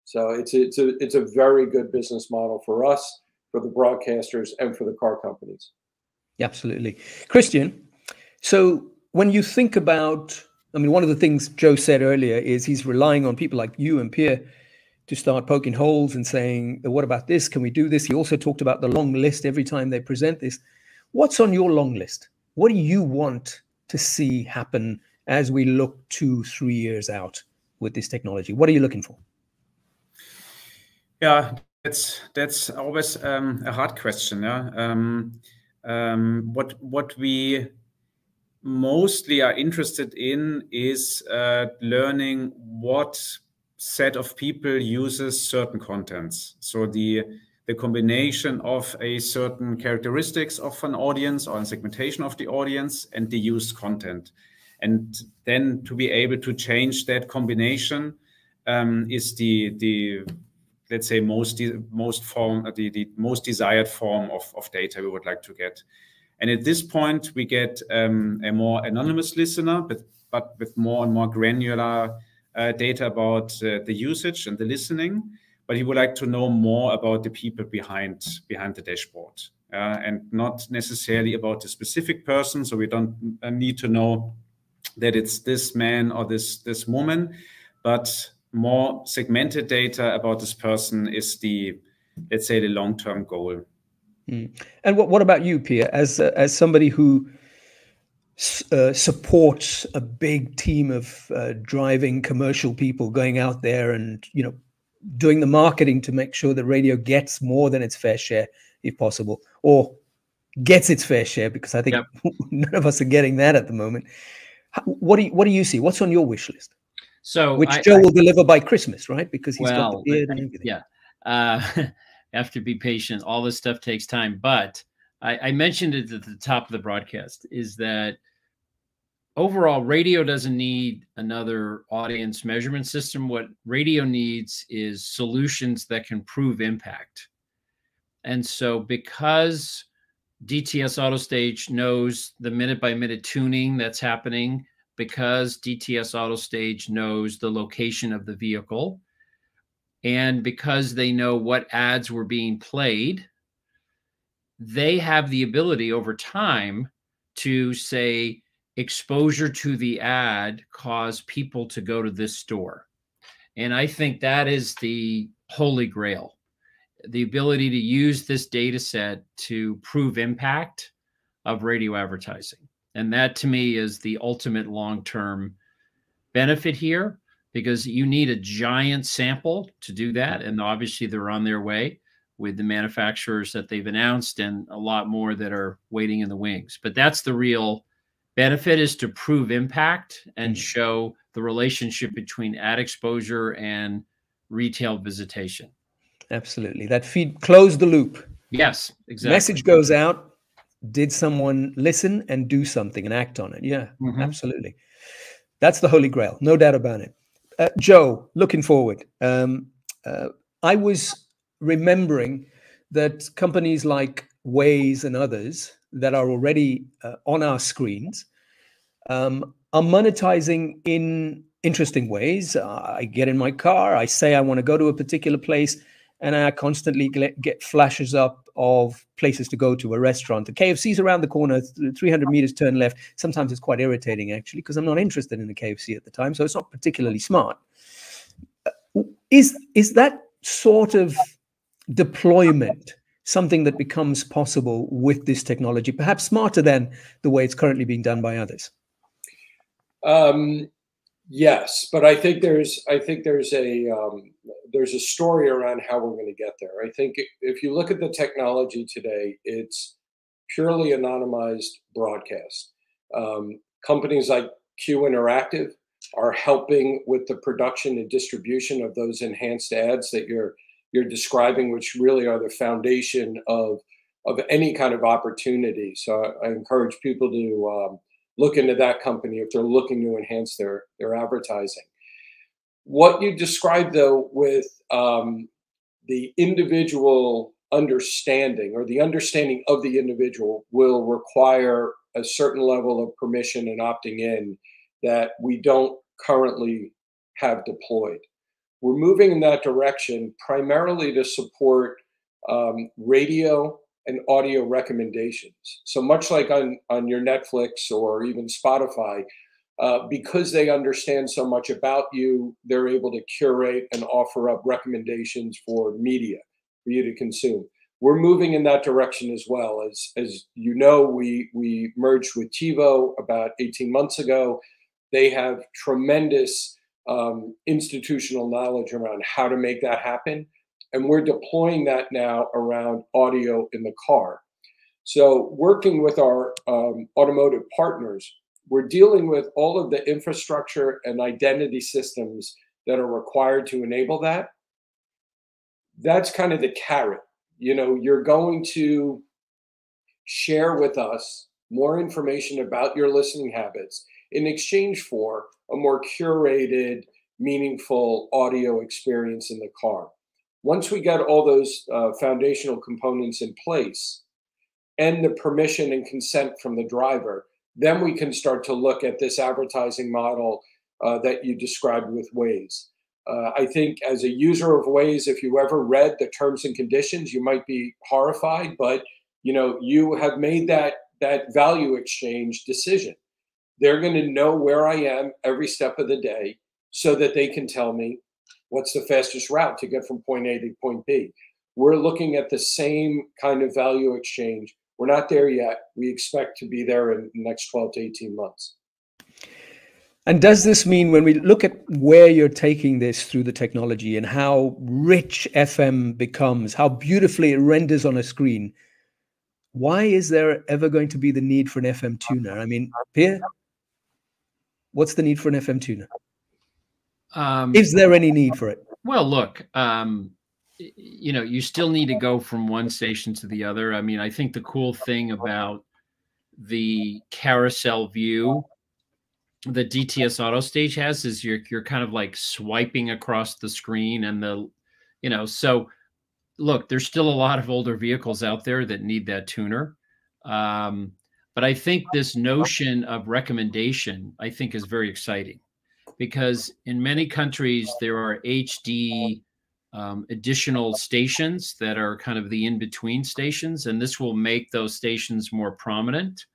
So it's a very good business model for us, for the broadcasters, and for the car companies. Absolutely. Christian, so when you think about, I mean, one of the things Joe said earlier is he's relying on people like you and Pierre to start poking holes and saying, what about this? Can we do this? He also talked about the long list every time they present this. What's on your long list? What do you want to see happen as we look 2-3 years out with this technology? What are you looking for? Yeah, that's always a hard question. Yeah, what we mostly are interested in is learning what set of people uses certain contents. So the combination of a certain characteristics of an audience or a segmentation of the audience and the used content. And then to be able to change that combination is the let's say most desired form of data we would like to get. And at this point, we get a more anonymous listener, but with more and more granular data about the usage and the listening. But he would like to know more about the people behind the dashboard, and not necessarily about the specific person. So we don't need to know that it's this man or this woman, but more segmented data about this person is let's say, the long-term goal. And what about you, Pierre, as somebody who supports a big team of driving commercial people going out there and, you know, doing the marketing to make sure that radio gets more than its fair share, if possible, or gets its fair share, because I think none of us are getting that at the moment. What do you see? What's on your wish list? So which Joe will deliver by Christmas, right? Because he's got the beard and everything. Yeah. Have to be patient. All this stuff takes time. But I mentioned it at the top of the broadcast, is that overall, radio doesn't need another audience measurement system. What radio needs is solutions that can prove impact. And so because DTS AutoStage knows the minute-by-minute tuning that's happening, because DTS AutoStage knows the location of the vehicle, and because they know what ads were being played, they have the ability over time to say, exposure to the ad caused people to go to this store. And I think that is the holy grail, the ability to use this data set to prove impact of radio advertising. And that, to me, is the ultimate long-term benefit here, because you need a giant sample to do that. And obviously they're on their way with the manufacturers that they've announced, and a lot more that are waiting in the wings. But that's the real benefit, is to prove impact and show the relationship between ad exposure and retail visitation. Absolutely. That feed, close the loop. Yes, exactly. Message goes out. Did someone listen and do something and act on it? Yeah, absolutely. That's the holy grail. No doubt about it. Joe, looking forward. I was remembering that companies like Waze and others that are already on our screens are monetizing in interesting ways. I get in my car, I say I want to go to a particular place, and I constantly get flashes up of places to go to, a restaurant. The KFC's around the corner, 300 meters turn left. Sometimes it's quite irritating, actually, because I'm not interested in the KFC at the time, so it's not particularly smart. Is that sort of deployment something that becomes possible with this technology, perhaps smarter than the way it's currently being done by others? Yes, but I think there's a story around how we're going to get there. I think if you look at the technology today, it's purely anonymized broadcast. Companies like Q Interactive are helping with the production and distribution of those enhanced ads that you're describing, which really are the foundation of any kind of opportunity. So I encourage people to look into that company if they're looking to enhance their advertising. What you described, though, with the individual understanding, or the understanding of the individual, will require a certain level of permission and opting in that we don't currently have deployed. We're moving in that direction primarily to support radio and audio recommendations. So much like on your Netflix or even Spotify, because they understand so much about you, they're able to curate and offer up recommendations for media for you to consume. We're moving in that direction as well. As you know, we merged with TiVo about 18 months ago. They have tremendous institutional knowledge around how to make that happen. And we're deploying that now around audio in the car. So working with our automotive partners, we're dealing with all of the infrastructure and identity systems that are required to enable that. That's kind of the carrot. You know, you're going to share with us more information about your listening habits in exchange for a more curated, meaningful audio experience in the car. Once we get all those foundational components in place and the permission and consent from the driver, then we can start to look at this advertising model that you described with Waze. I think as a user of Waze, if you ever read the terms and conditions, you might be horrified, but you know, you have made that value exchange decision. They're going to know where I am every step of the day so that they can tell me what's the fastest route to get from point A to point B. We're looking at the same kind of value exchange. We're not there yet. We expect to be there in the next 12 to 18 months. And does this mean, when we look at where you're taking this through the technology and how rich FM becomes, how beautifully it renders on a screen, why is there ever going to be the need for an FM tuner? I mean, Pierre, what's the need for an FM tuner? Is there any need for it? Well, look, you know, you still need to go from one station to the other. I mean, I think the cool thing about the carousel view that DTS AutoStage has is you're kind of like swiping across the screen, and you know, so look, there's still a lot of older vehicles out there that need that tuner. But I think this notion of recommendation, I think, is very exciting, because in many countries there are HD additional stations that are kind of the in-between stations, and this will make those stations more prominent.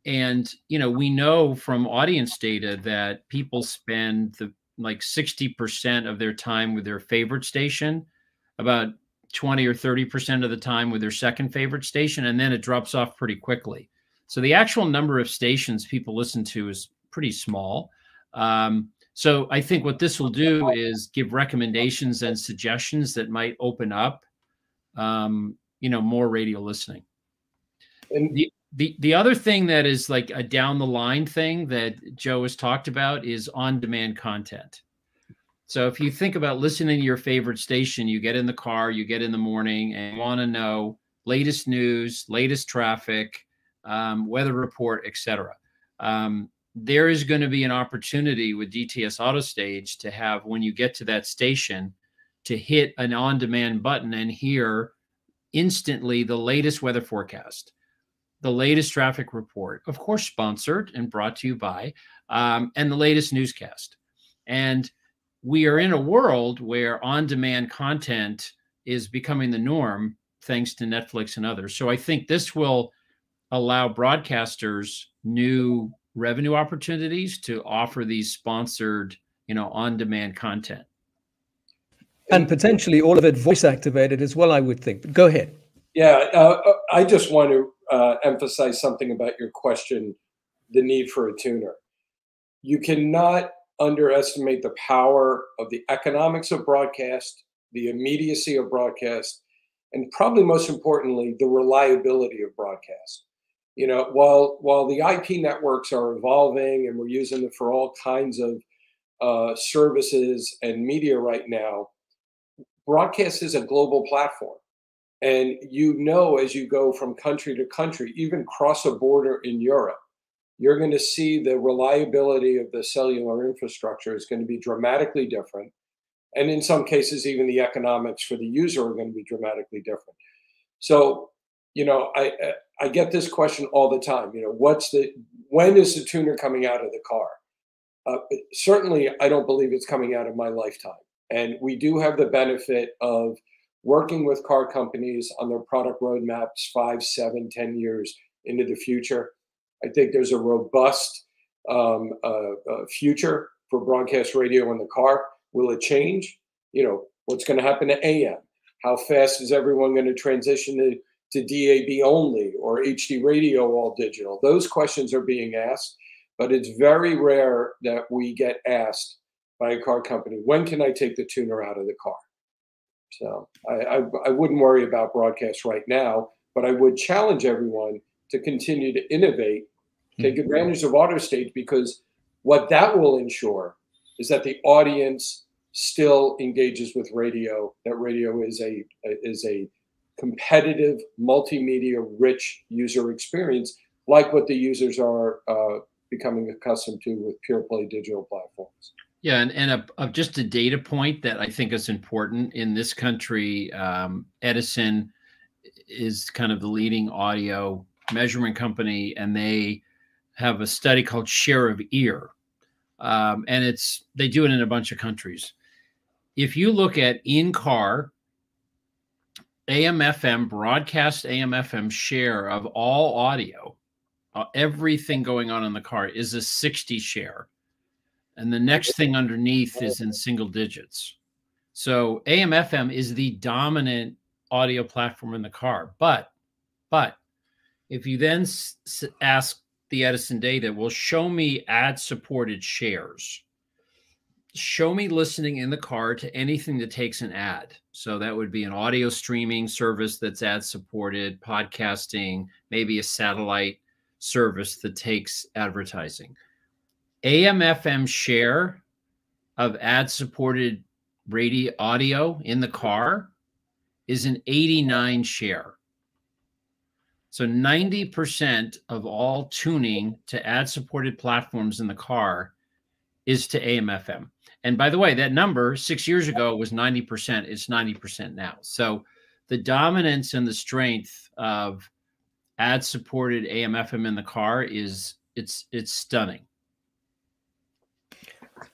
And, you know, we know from audience data that people spend like 60% of their time with their favorite station, about 20 or 30% of the time with their second favorite station, and then it drops off pretty quickly. So the actual number of stations people listen to is pretty small. So I think what this will do is give recommendations and suggestions that might open up, you know, more radio listening. And the other thing that is like a down the line thing that Joe has talked about is on-demand content. So if you think about listening to your favorite station, you get in the car, you get in the morning and want to know latest news, latest traffic, weather report, etc. There is going to be an opportunity with DTS AutoStage to have, when you get to that station, to hit an on-demand button and hear instantly the latest weather forecast, the latest traffic report, of course, sponsored and brought to you by, and the latest newscast. And we are in a world where on-demand content is becoming the norm, thanks to Netflix and others. So I think this will allow broadcasters new revenue opportunities to offer these sponsored, you know, on-demand content. And potentially all of it voice activated as well, I would think. But go ahead. Yeah, I just want to emphasize something about your question, the need for a tuner. You cannot underestimate the power of the economics of broadcast, the immediacy of broadcast, and probably most importantly, the reliability of broadcast. You know, while the IP networks are evolving and we're using them for all kinds of services and media right now, broadcast is a global platform. And you know, as you go from country to country, even cross a border in Europe, you're going to see the reliability of the cellular infrastructure is going to be dramatically different. And in some cases, even the economics for the user are going to be dramatically different. So, you know, I get this question all the time. You know, when is the tuner coming out of the car? Certainly, I don't believe it's coming out of my lifetime. And we do have the benefit of working with car companies on their product roadmaps 5, 7, 10 years into the future. I think there's a robust future for broadcast radio in the car. Will it change? You know, what's going to happen to AM? How fast is everyone going to transition to DAB only or HD radio all digital? Those questions are being asked, but it's very rare that we get asked by a car company, when can I take the tuner out of the car? So I wouldn't worry about broadcast right now, but I would challenge everyone to continue to innovate Take advantage of AutoStage, because what that will ensure is that the audience still engages with radio, that radio is a competitive, multimedia rich user experience, like what the users are becoming accustomed to with pure play digital platforms. Yeah, and just a data point that I think is important in this country, Edison is kind of the leading audio measurement company, and they have a study called share of ear. And they do it in a bunch of countries. If you look at in-car, AM/FM, broadcast AM/FM share of all audio, everything going on in the car is a 60 share. And the next thing underneath is in single digits. So AM/FM is the dominant audio platform in the car. But if you then ask the Edison data, well, show me ad-supported shares. Show me listening in the car to anything that takes an ad. So that would be an audio streaming service that's ad-supported, podcasting, maybe a satellite service that takes advertising. AM/FM share of ad-supported radio audio in the car is an 89 share. So 90% of all tuning to ad-supported platforms in the car is to AM/FM. And by the way, that number 6 years ago was 90%. It's 90% now. So the dominance and the strength of ad-supported AM/FM in the car it's stunning.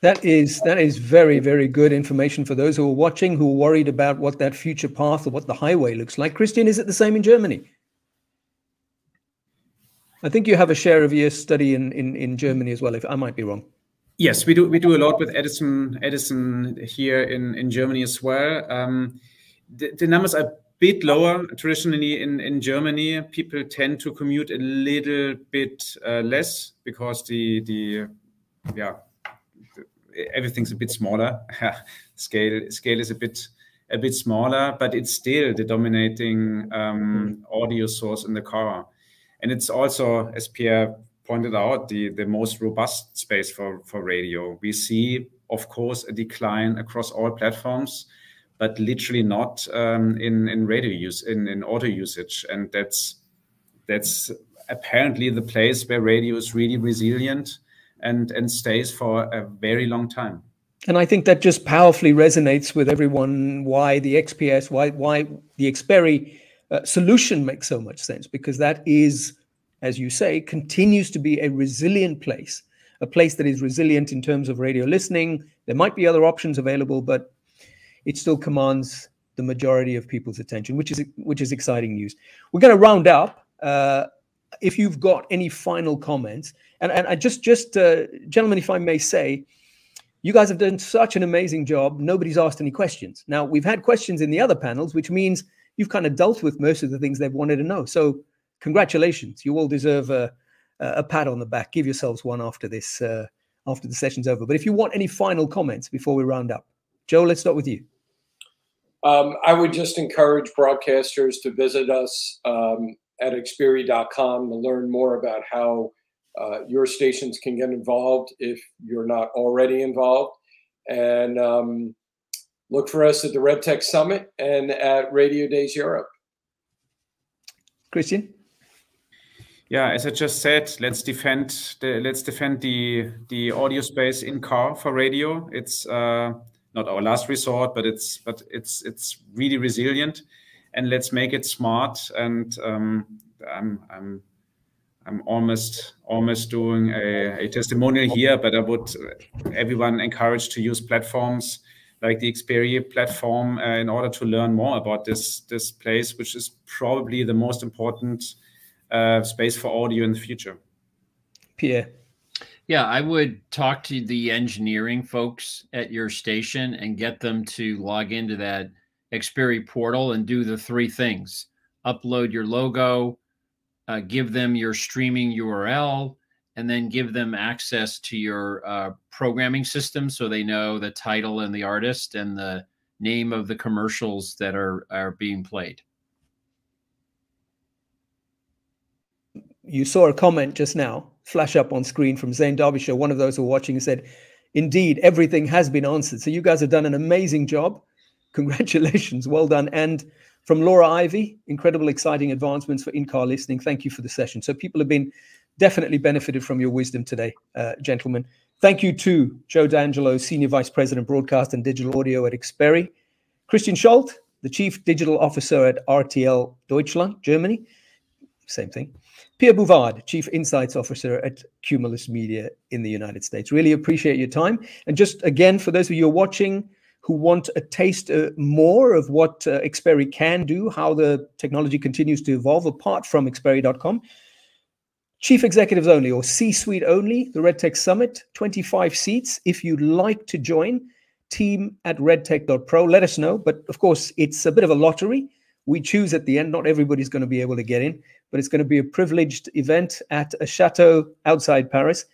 That is very, very good information for those who are watching, who are worried about what that future path or what the highway looks like. Christian, is it the same in Germany? I think you have a share of your study in Germany as well, if I might be wrong. Yes, we do a lot with Edison here in Germany as well. The numbers are a bit lower traditionally in Germany. People tend to commute a little bit less because everything's a bit smaller. Scale is a bit smaller, but it's still the dominating audio source in the car. And it's also, as Pierre pointed out, the most robust space for radio. We see, of course, a decline across all platforms, but literally not in radio use, in auto usage. And that's apparently the place where radio is really resilient and stays for a very long time. And I think that just powerfully resonates with everyone why the XPS, why the Xperi solution makes so much sense, because that is, as you say, continues to be a resilient place, a place that is resilient in terms of radio listening. There might be other options available, but it still commands the majority of people's attention, which is exciting news. We're going to round up. If you've got any final comments, and I just gentlemen, if I may say, you guys have done such an amazing job. Nobody's asked any questions. Now, we've had questions in the other panels, which means you've kind of dealt with most of the things they've wanted to know. So congratulations. You all deserve a pat on the back. Give yourselves one after this, after the session's over. But if you want any final comments before we round up, Joe, let's start with you. I would just encourage broadcasters to visit us at Xperi.com to learn more about how your stations can get involved if you're not already involved. And look for us at the RedTech Summit and at Radio Days Europe. Christian? Yeah, as I just said, let's defend the audio space in car for radio. It's not our last resort, but it's really resilient, and let's make it smart. And I'm almost doing a testimonial here, but I would everyone encouraged to use platforms like the Xperi platform in order to learn more about this place, which is probably the most important space for audio in the future. Pierre? Yeah, I would talk to the engineering folks at your station and get them to log into that Xperi portal and do the three things: upload your logo, give them your streaming URL, and then give them access to your programming system so they know the title and the artist and the name of the commercials that are being played. you saw a comment just now flash up on screen from Zane Derbyshire, one of those who are watching, who said, indeed, everything has been answered. So you guys have done an amazing job. Congratulations. Well done. And from Laura Ivy, incredible, exciting advancements for in-car listening. Thank you for the session. So people have been definitely benefited from your wisdom today, gentlemen. Thank you to Joe D'Angelo, Senior Vice President, Broadcast and Digital Audio at Xperi. Christian Schalt, the Chief Digital Officer at RTL Deutschland, Germany. Same thing. Pierre Bouvard, Chief Insights Officer at Cumulus Media in the United States. Really appreciate your time. And just again, for those of you who are watching who want a taste more of what Xperi can do, how the technology continues to evolve apart from Xperi.com, Chief Executives only or C-suite only, the RedTech Summit, 25 seats. If you'd like to join, team@redtech.pro, let us know. But of course, it's a bit of a lottery. We choose at the end. Not everybody's going to be able to get in, but it's going to be a privileged event at a chateau outside Paris.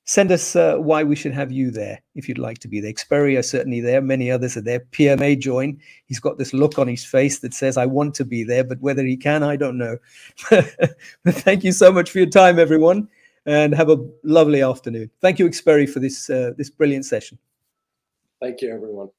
Send us why we should have you there if you'd like to be there. Xperi are certainly there. Many others are there. Pierre may join. He's got this look on his face that says, I want to be there, but whether he can, I don't know. But thank you so much for your time, everyone, and have a lovely afternoon. Thank you, Xperi, for this brilliant session. Thank you, everyone.